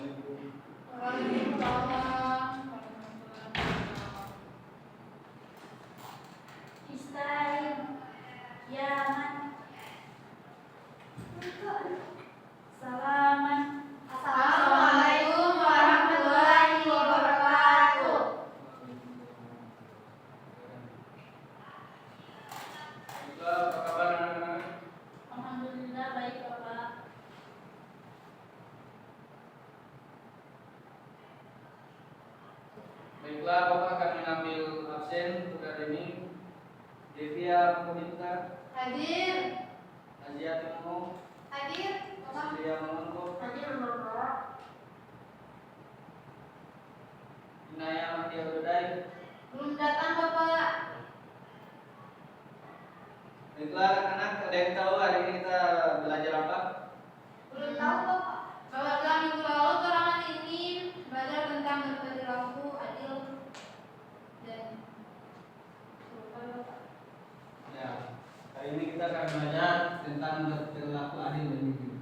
Waalaikumsalam. Istain. Ya, man. Salaman. Assalamualaikum warahmatullahi wabarakatuh. Apa kabar anak-anak? Alhamdulillah baik Bapak. Baiklah, Bapak akan mengambil absen untuk hari ini. Devia Pemita, Hadir. Nazia Timo, Hadir. Cecilia Mamongo, Hadir Bapak. Inaya Matia Berdai. Belum datang Bapak. Baiklah anak-anak, ada yang tahu hari ini kita belajar apa? Belum tahu Bapak. Bapak minggu lalu karangan ini belajar tentang berperilaku adil dan lupa Bapak. Ya, hari ini kita akan belajar tentang berperilaku adil dan jujur.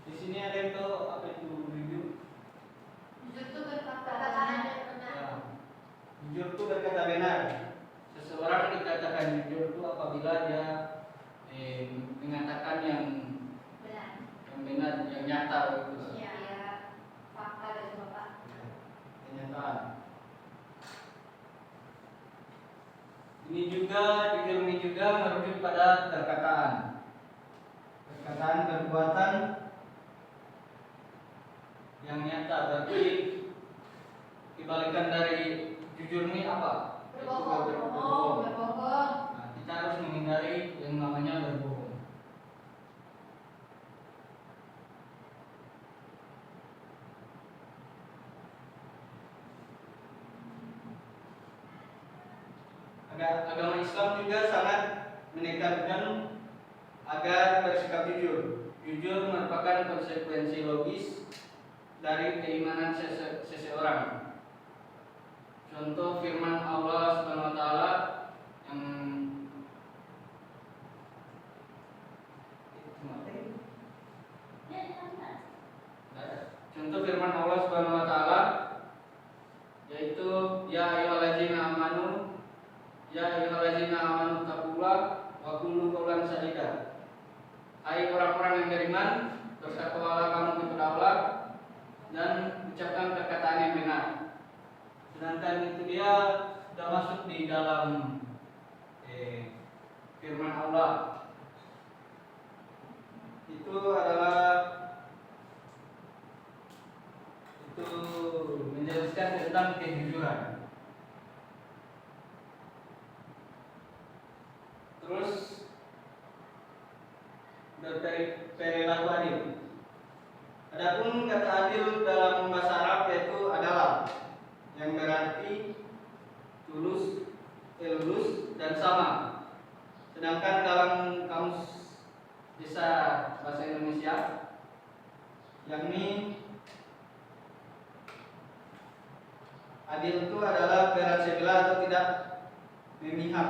Di sini ada yang tahu apa itu jujur? Jujur itu berkata benar. Ya. Jujur itu berkata benar. Seseorang dikatakan jujur itu apabila dia mengatakan yang benar, yang nyata gitu. Iya. Fakta dari Bapak. Kenyataan. Jujur ini juga merujuk pada perkataan, perbuatan yang nyata. Berarti kebalikan dari jujur ini apa? Berbohong. Nah, kita harus menghindari yang namanya berbohong. Agama Islam juga sangat menekankan agar bersikap jujur. Jujur merupakan konsekuensi logis dari keimanan seseorang. Contoh firman Allah Subhanahu wa taala yang Contoh firman Allah Subhanahu wa taala yaitu ya ayyuhallazina amanu taqullah wa qulu qawlan sadida. Hai orang-orang yang beriman, bertakwalah kamu kepada Allah dan ucapkan perkataan yang benar. Sedangkan itu dia sudah masuk di dalam firman Allah. Itu menjelaskan tentang kejujuran. Terus berperilaku adil. Adapun kata adil dalam bahasa Arab yaitu adalah, yang berarti lurus dan sama. Sedangkan dalam kamus besar bahasa Indonesia, yakni adil itu adalah berat sebelah atau tidak memihak.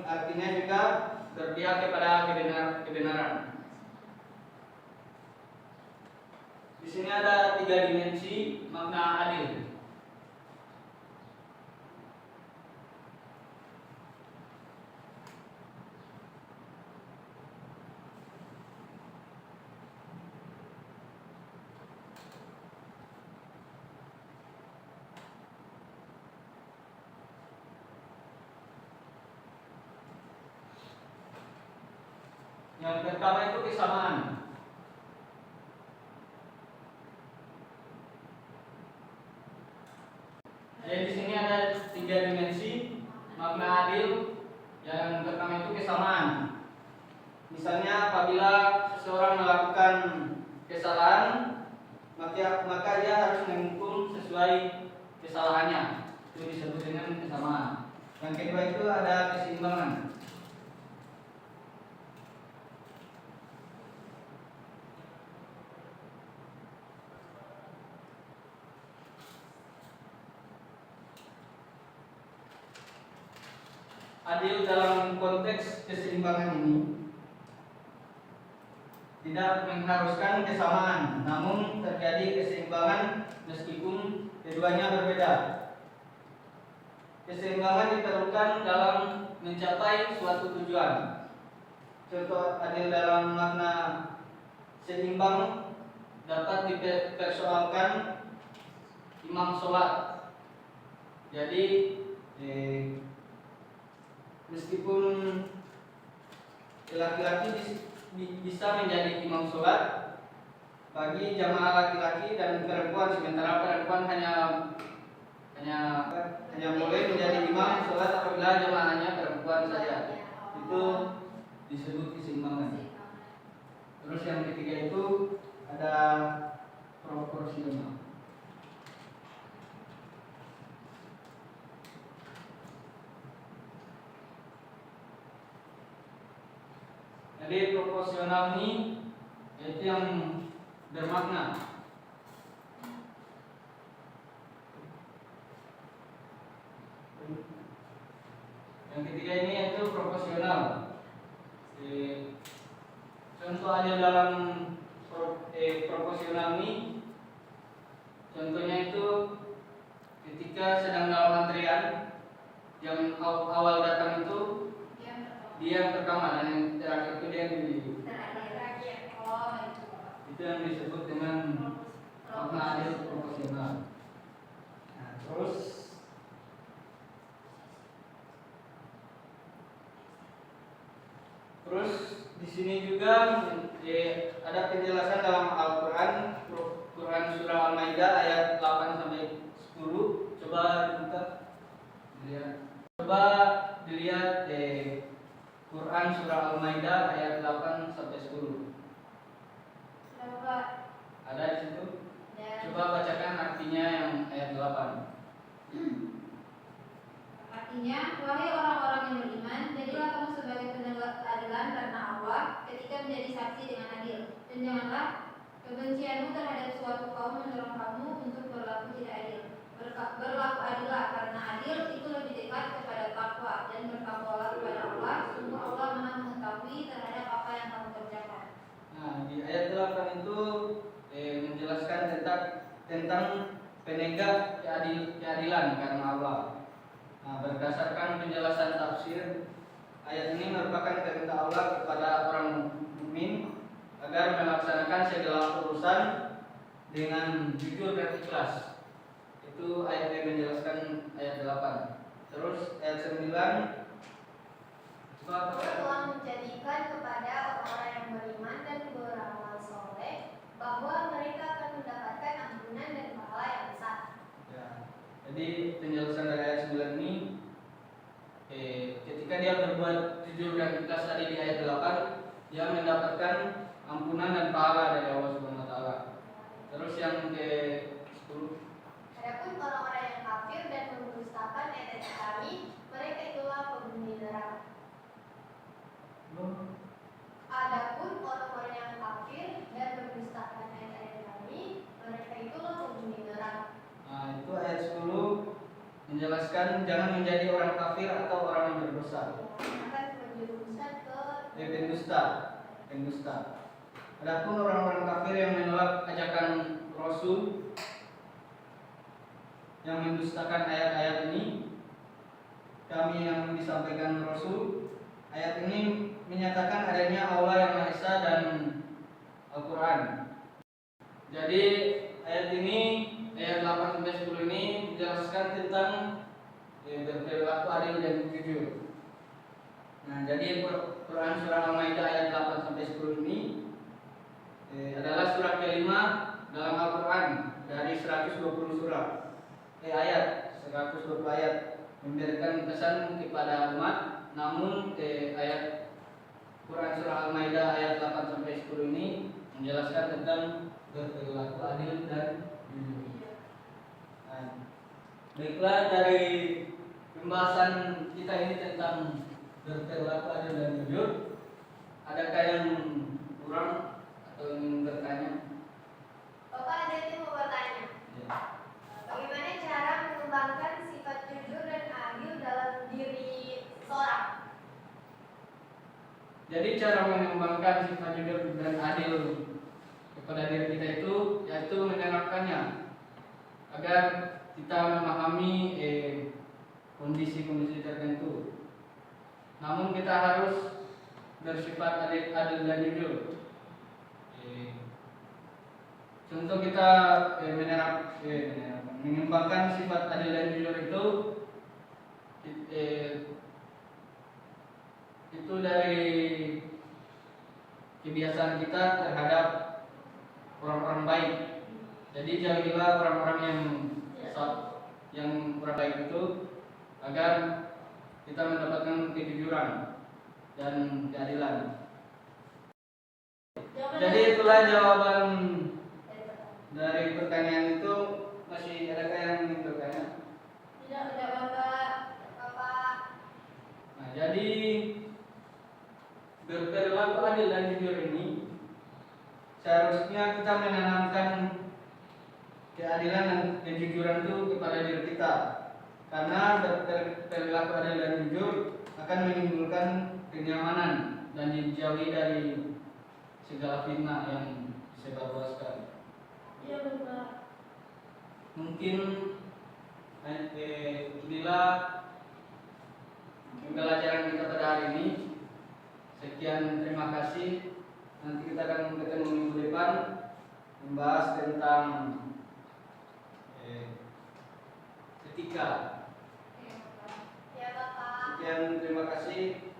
Artinya juga berpihak kepada kebenaran. Di sini ada 3 dimensi makna adil. Yang pertama itu kesamaan. Jadi di sini ada 3 dimensi makna adil. Yang pertama itu kesamaan. Misalnya apabila seseorang melakukan kesalahan, maka dia harus menghukum sesuai kesalahannya. Itu disebut dengan kesamaan. Yang kedua itu ada keseimbangan. Adil dalam konteks keseimbangan ini tidak mengharuskan kesamaan, namun terjadi keseimbangan meskipun keduanya berbeda. Keseimbangan diperlukan dalam mencapai suatu tujuan. Contoh adil dalam makna seimbang dapat dipersoalkan imam sholat. Jadi meskipun laki-laki bisa menjadi imam sholat bagi jamaah laki-laki dan perempuan, sementara perempuan hanya boleh menjadi imam sholat apabila jamaahnya perempuan saja. Itu disebut keseimbangan. Terus yang ketiga itu ada proporsional. Jadi proporsional ini yaitu yang bermakna yang ketiga ini yaitu proporsional. Contoh adil dalam proporsional ini, contohnya itu ketika sedang dalam antrian, yang awal datang itu dia yang pertama dan yang terakhir itu dia yang terakhir. Oh, itu yang disebut dengan makna adil proporsional. Nah, terus di sini juga ada penjelasan dalam Al-Quran, Quran surah Al-Maidah ayat 8 sampai 10. Coba dilihat Quran surah Al-Maidah ayat 8 sampai 10. Ada di situ? Ya. Coba bacakan artinya yang ayat 8. Artinya, wahai orang-orang yang beriman, jadilah kamu sebagai penegak keadilan karena Allah ketika menjadi saksi dengan adil. Dan janganlah kebencianmu terhadap suatu kaum mendorong kamu untuk berlaku tidak adil. Berlaku adillah karena adil itu lebih dekat kepada takwa, dan bertakwalah kepada Allah. Sungguh Allah Maha mengetahui terhadap apa yang kamu kerjakan. Nah, di ayat 8 itu menjelaskan tentang penegak keadilan karena Allah. Nah, berdasarkan penjelasan tafsir, ayat ini merupakan perintah Allah kepada orang mukmin agar melaksanakan segala urusan dengan jujur dan ikhlas. Itu ayat yang menjelaskan ayat 8. Terus ayat 9, Allah telah menjadikan kepada orang-orang yang beriman dan beramal soleh bahwa mereka akan mendapatkan ampunan dan pahala yang besar. ya. Jadi penjelasan dari ayat 9 ini ketika dia berbuat jujur dan ikhlas tadi di ayat 8, dia mendapatkan ampunan dan pahala dari Allah Subhanahu wa taala. Terus yang ke-10, Adapun orang-orang yang kafir dan mendustakan ayat kami, mereka itulah penghuni neraka. Adapun orang-orang yang kafir dan mendustakan ayat-ayat kami, mereka itulah penghuni neraka. Nah, itu ayat 10 menjelaskan jangan menjadi orang kafir atau orang yang berdosa. Akan menjerumuskan ke Pendusta. Adapun orang-orang kafir yang menolak ajakan Rasul, yang mendustakan ayat-ayat ini, kami yang disampaikan Rasul, ayat ini menyatakan adanya Allah yang Maha Esa dan Al-Quran. Jadi ayat ini, ayat 8 sampai 10 ini menjelaskan tentang berperilaku adil dan jujur. Nah, jadi Quran surah Al-Maidah ayat 8 sampai 10 ini adalah surah kelima dalam Al-Quran dari 120 ayat, 120 ayat memberikan pesan kepada umat. Namun ayat Quran surah Al-Maidah ayat 8 sampai 10 ini menjelaskan tentang berperilaku adil dan jujur. Nah, baiklah, dari pembahasan kita ini tentang berperilaku adil dan jujur, adakah yang kurang atau ingin bertanya? Bapak ada yang mau bertanya. Ya. Bagaimana cara mengembangkan sifat jujur dan adil dalam diri seseorang? Jadi cara mengembangkan sifat jujur dan adil kepada diri kita itu yaitu menerapkannya agar kita memahami kondisi-kondisi tertentu. Namun kita harus bersifat adil dan jujur. Contoh kita mengembangkan sifat adil dan jujur itu dari kebiasaan kita terhadap orang-orang baik. Jadi jauhilah orang-orang yang kurang baik itu agar kita mendapatkan kejujuran dan keadilan. Jadi itulah jawaban dari pertanyaan itu. Masih adakah yang ingin bertanya? Tidak Bapak. Bapak, Nah, jadi berperilaku adil dan jujur ini seharusnya kita menanamkan keadilan dan kejujuran itu kepada diri kita, karena berperilaku adil dan jujur akan menimbulkan kenyamanan dan dijauhi dari segala fitnah yang disebarluaskan. Iya Bapak. Mungkin inilah pembelajaran kita pada hari ini. Sekian, terima kasih. Nanti kita akan ketemu minggu depan membahas tentang etika. ya Bapak. Sekian, terima kasih.